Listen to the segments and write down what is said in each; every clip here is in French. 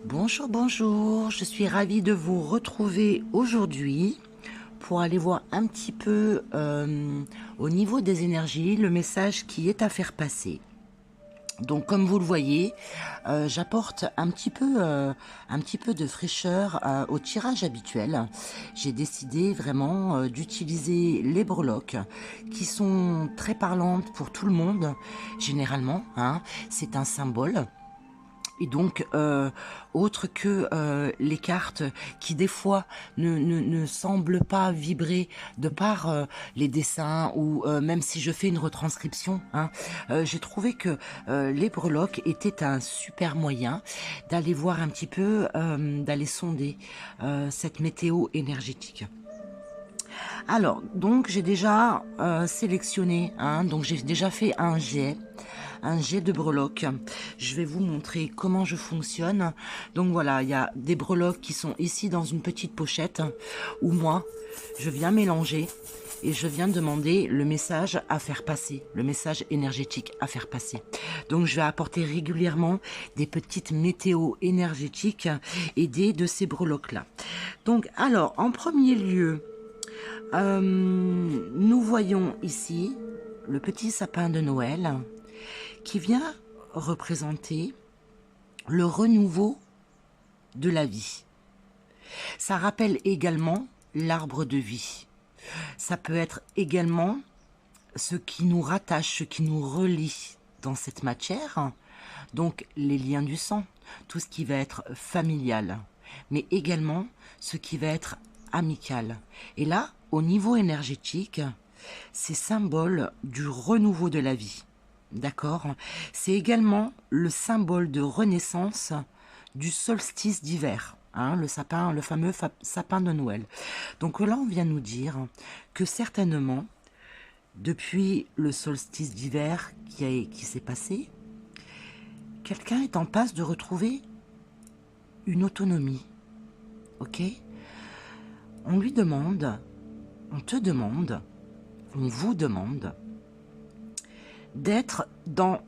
Bonjour, bonjour, je suis ravie de vous retrouver aujourd'hui pour aller voir un petit peu au niveau des énergies le message qui est à faire passer. Donc comme vous le voyez, j'apporte un petit peu de fraîcheur au tirage habituel. J'ai décidé vraiment d'utiliser les breloques qui sont très parlantes pour tout le monde, généralement, hein, c'est un symbole. Et donc, autre que les cartes qui des fois ne semblent pas vibrer de par les dessins ou même si je fais une retranscription, hein, j'ai trouvé que les breloques étaient un super moyen d'aller voir un petit peu, d'aller sonder cette météo énergétique. Alors, donc j'ai déjà sélectionné, hein, donc j'ai déjà fait un jet de breloques. Je vais vous montrer comment je fonctionne. Donc voilà, il y a des breloques qui sont ici dans une petite pochette où moi, je viens mélanger et je viens demander le message à faire passer, le message énergétique à faire passer. Donc je vais apporter régulièrement des petites météos énergétiques aidées de ces breloques-là. Donc alors, en premier lieu, nous voyons ici le petit sapin de Noël qui vient représenter le renouveau de la vie. Ça rappelle également l'arbre de vie. Ça peut être également ce qui nous rattache, ce qui nous relie dans cette matière, donc les liens du sang, tout ce qui va être familial, mais également ce qui va être amical. Et là, au niveau énergétique, c'est symbole du renouveau de la vie. D'accord? C'est également le symbole de renaissance du solstice d'hiver. Hein, le sapin, le fameux sapin de Noël. Donc là, on vient nous dire que certainement, depuis le solstice d'hiver qui s'est passé, quelqu'un est en passe de retrouver une autonomie. Ok? On lui demande, on te demande, on vous demande d'être dans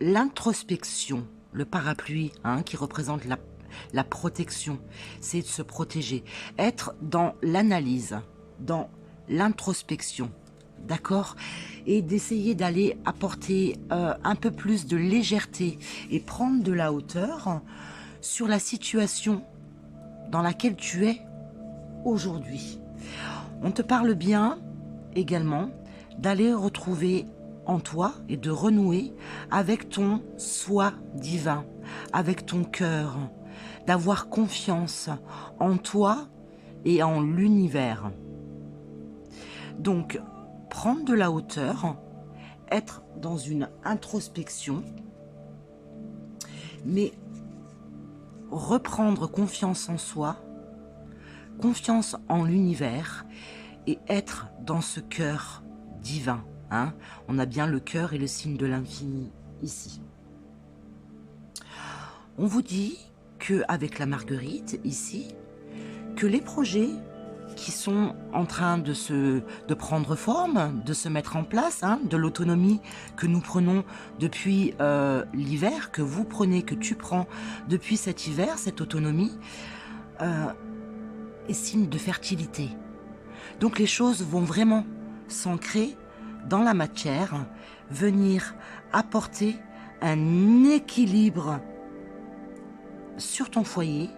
l'introspection, le parapluie, hein, qui représente la protection, c'est de se protéger. Être dans l'analyse, dans l'introspection, d'accord? Et d'essayer d'aller apporter un peu plus de légèreté et prendre de la hauteur sur la situation dans laquelle tu es aujourd'hui. On te parle bien également d'aller retrouver en toi et de renouer avec ton soi divin, avec ton cœur, d'avoir confiance en toi et en l'univers. Donc, prendre de la hauteur, être dans une introspection, mais reprendre confiance en soi, confiance en l'univers et être dans ce cœur divin. Hein, on a bien le cœur et le signe de l'infini ici. On vous dit qu'avec la marguerite ici, que les projets qui sont en train de prendre forme, de se mettre en place, hein, de l'autonomie que nous prenons depuis l'hiver, que vous prenez, que tu prends depuis cet hiver, cette autonomie, est signe de fertilité. Donc les choses vont vraiment s'ancrer dans la matière, venir apporter un équilibre sur ton foyer,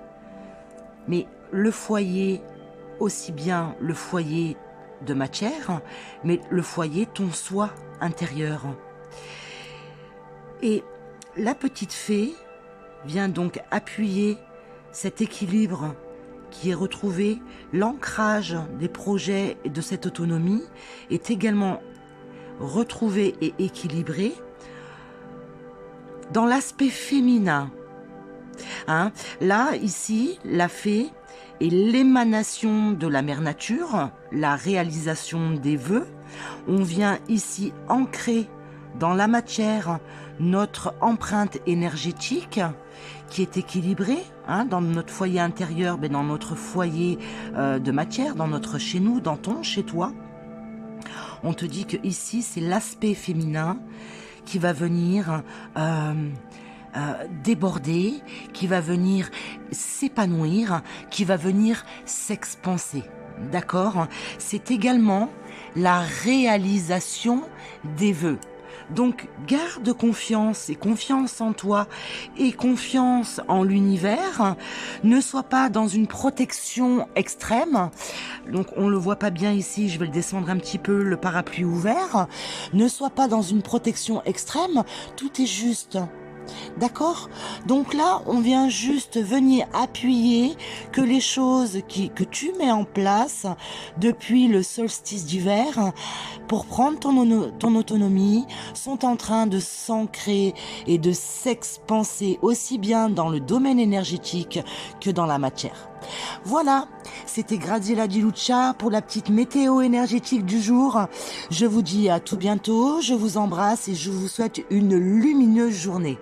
mais le foyer, aussi bien le foyer de matière, mais le foyer, ton soi intérieur. Et la petite fée vient donc appuyer cet équilibre qui est retrouvé. L'ancrage des projets et de cette autonomie est également retrouvé et équilibré dans l'aspect féminin. Hein, là, ici, la fée est l'émanation de la mère nature, la réalisation des vœux. On vient ici ancrer dans la matière notre empreinte énergétique qui est équilibrée, hein, dans notre foyer intérieur, mais dans notre foyer de matière, dans notre chez nous, dans ton chez toi. On te dit que ici c'est l'aspect féminin qui va venir déborder, qui va venir s'épanouir, qui va venir s'expanser. D'accord? C'est également la réalisation des vœux. Donc, garde confiance et confiance en toi et confiance en l'univers. Ne sois pas dans une protection extrême. Donc, on le voit pas bien ici, je vais le descendre un petit peu, le parapluie ouvert. Ne sois pas dans une protection extrême, tout est juste. D'accord? Donc là, on vient juste venir appuyer que les choses que tu mets en place depuis le solstice d'hiver pour prendre ton autonomie sont en train de s'ancrer et de s'expanser aussi bien dans le domaine énergétique que dans la matière. Voilà, c'était Graziella Di Lucia pour la petite météo énergétique du jour. Je vous dis à tout bientôt, je vous embrasse et je vous souhaite une lumineuse journée.